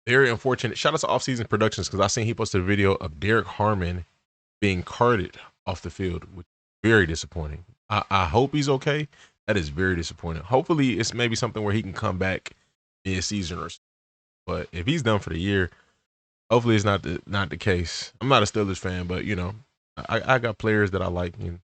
Very unfortunate. Shout out to Offseason Productions because I seen he posted a video of Derrick Harmon being carted off the field, which is very disappointing. I hope he's okay. That is very disappointing. Hopefully, it's maybe something where he can come back mid-season or. But if he's done for the year, hopefully it's not the case. I'm not a Steelers fan, but I got players that I like, and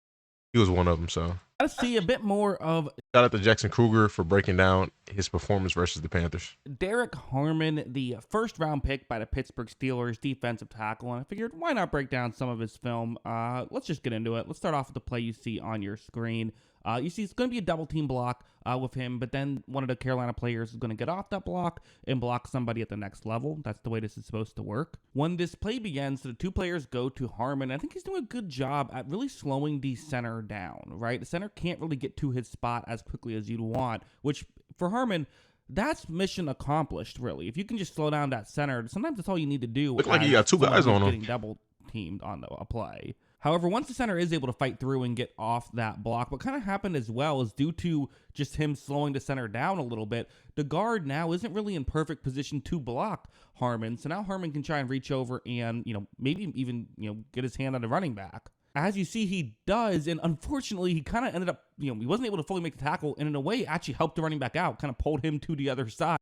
he was one of them. So Let's see a bit more of shout out to Jackson Kruger for breaking down his performance versus the Panthers. Derrick Harmon, the first round pick by the Pittsburgh Steelers, defensive tackle. And I figured, why not break down some of his film? Let's just get into it. Let's start off with the play you see on your screen. You see it's going to be a double team block with him, but then one of the Carolina players is going to get off that block and block somebody at the next level. That's the way this is supposed to work. When this play begins, the two players go to Harmon. I think he's doing a good job at really slowing the center down, right? The center can't really get to his spot as quickly as you'd want, which for Harmon, that's mission accomplished, really. If you can just slow down that center, sometimes that's all you need to do. Look like he got two guys on him. Getting double teamed on a play. However, once the center is able to fight through and get off that block, what kind of happened as well is due to just him slowing the center down a little bit, the guard now isn't really in perfect position to block Harmon. So now Harmon can try and reach over and, maybe even, get his hand on the running back. As you see, he does, and unfortunately, he kind of ended up, he wasn't able to fully make the tackle, and in a way, actually helped the running back out, kind of pulled him to the other side.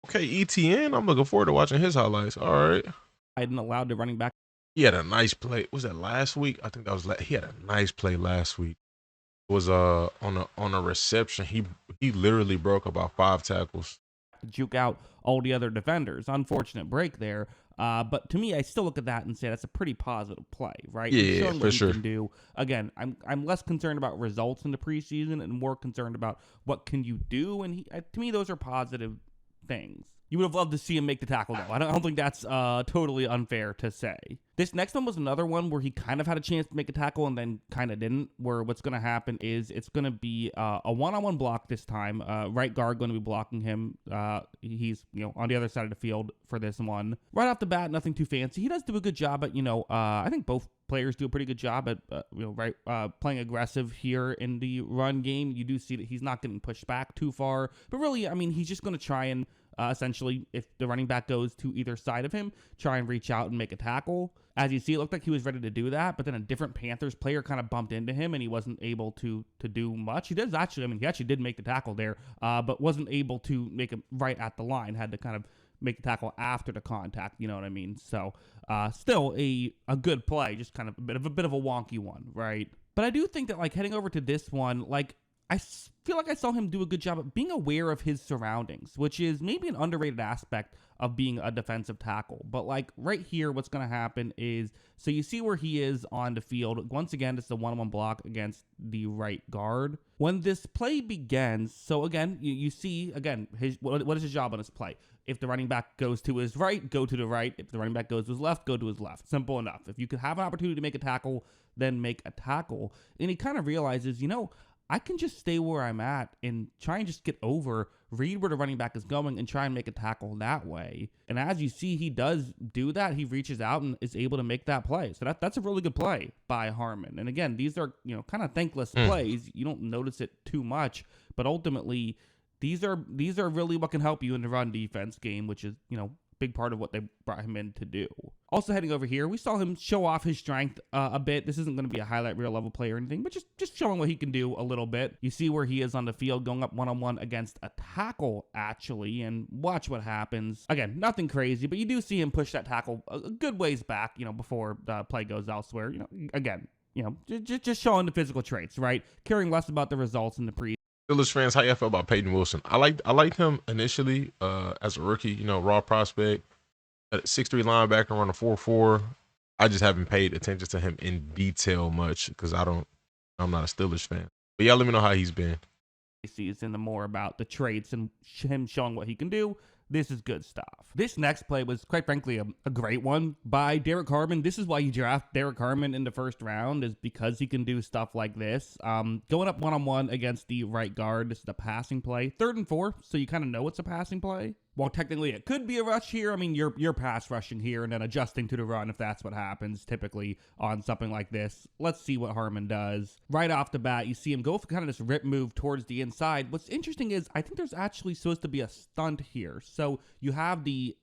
Okay, ETN, I'm looking forward to watching his highlights. All right. I hadn't allowed the running back. He had a nice play. Was that last week? I think that was he had a nice play last week. It was on a reception. He literally broke about 5 tackles. Juke out all the other defenders. Unfortunate break there. But to me, I still look at that and say that's a pretty positive play, right? Yeah, for sure. Can do. Again, I'm less concerned about results in the preseason and more concerned about what can you do. And to me, those are positive things. You would have loved to see him make the tackle, though. I don't think that's totally unfair to say. This next one was another one where he kind of had a chance to make a tackle and then kind of didn't, where what's going to happen is it's going to be a one-on-one block this time. Right guard going to be blocking him. He's on the other side of the field for this one. Right off the bat, nothing too fancy. He does do a good job at, I think both players do a pretty good job at, playing aggressive here in the run game. You do see that he's not getting pushed back too far. But really, I mean, he's just going to try and essentially, if the running back goes to either side of him, try and reach out and make a tackle. As you see, it looked like he was ready to do that, but then a different Panthers player kind of bumped into him, and he wasn't able to do much. He actually did make the tackle there, but wasn't able to make it right at the line. Had to kind of make the tackle after the contact, you know what I mean? So, still a good play, just kind of a bit of a wonky one, right? But I do think that, heading over to this one, I feel like I saw him do a good job at being aware of his surroundings, which is maybe an underrated aspect of being a defensive tackle. But right here, what's going to happen is, so you see where he is on the field. Once again, it's a one-on-one block against the right guard. When this play begins, so again, you see, again, what is his job on this play? If the running back goes to his right, go to the right. If the running back goes to his left, go to his left. Simple enough. If you could have an opportunity to make a tackle, then make a tackle. And he kind of realizes, I can just stay where I'm at and try and just get over, read where the running back is going, and try and make a tackle that way. And as you see, he does do that. He reaches out and is able to make that play. So that's a really good play by Harmon. And again, these are, kind of thankless plays. You don't notice it too much, but ultimately, these are really what can help you in the run defense game, which is, big part of what they brought him in to do. Also heading over here, we saw him show off his strength a bit. This isn't going to be a highlight reel level play or anything, but just showing what he can do a little bit. You see where he is on the field going up one-on-one against a tackle, actually, and watch what happens. Again, nothing crazy, but you do see him push that tackle a good ways back, before the play goes elsewhere. Again, just showing the physical traits, right? Caring less about the results in the pre. Steelers fans, how y'all feel about Peyton Wilson? I liked him initially as a rookie, raw prospect, a 6'3" linebacker on a 4.4. I just haven't paid attention to him in detail much because I'm not a Steelers fan. But y'all let me know how he's been. Season, the more about the traits and him showing what he can do. This is good stuff. This next play was, quite frankly, a great one by Derrick Harmon. This is why you draft Derrick Harmon in the first round, is because he can do stuff like this. Going up one-on-one against the right guard. This is a passing play. 3rd and 4, so you kind of know it's a passing play. Well, technically, it could be a rush here. I mean, you're pass rushing here and then adjusting to the run if that's what happens typically on something like this. Let's see what Harmon does. Right off the bat, you see him go for kind of this rip move towards the inside. What's interesting is I think there's actually supposed to be a stunt here. So you have the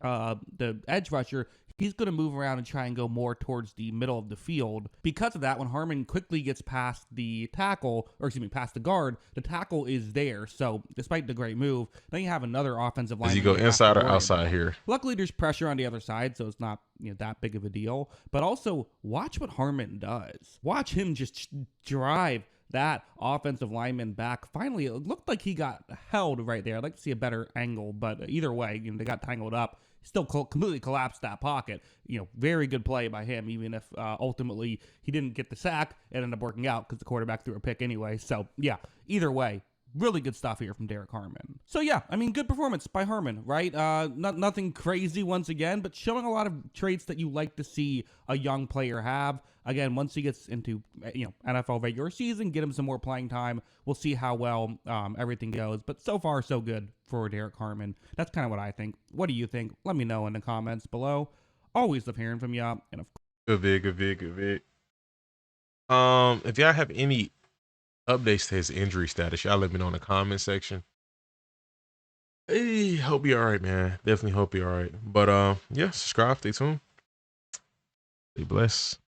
edge rusher. He's going to move around and try and go more towards the middle of the field. Because of that, when Harmon quickly gets past the tackle, or excuse me, past the guard, the tackle is there. So despite the great move, then you have another offensive lineman. Does he go inside or outside here? Luckily, there's pressure on the other side, so it's not that big of a deal. But also, watch what Harmon does. Watch him just drive that offensive lineman back. Finally, it looked like he got held right there. I'd like to see a better angle, but either way, they got tangled up. Still completely collapsed that pocket. Very good play by him, even if ultimately he didn't get the sack. It ended up working out because the quarterback threw a pick anyway. So, yeah, either way, really good stuff here from Derrick Harmon. So, yeah, I mean, good performance by Harmon, right? Nothing crazy once again, but showing a lot of traits that you like to see a young player have. Again, once he gets into NFL regular season, get him some more playing time. We'll see how well everything goes. But so far, so good for Derrick Harmon. That's kind of what I think. What do you think? Let me know in the comments below. Always love hearing from you. And of Good vid. If y'all have any updates to his injury status, y'all let me know in the comment section. Hey, hope you're all right, man. Definitely hope you're all right. But yeah, subscribe, stay tuned. Be blessed.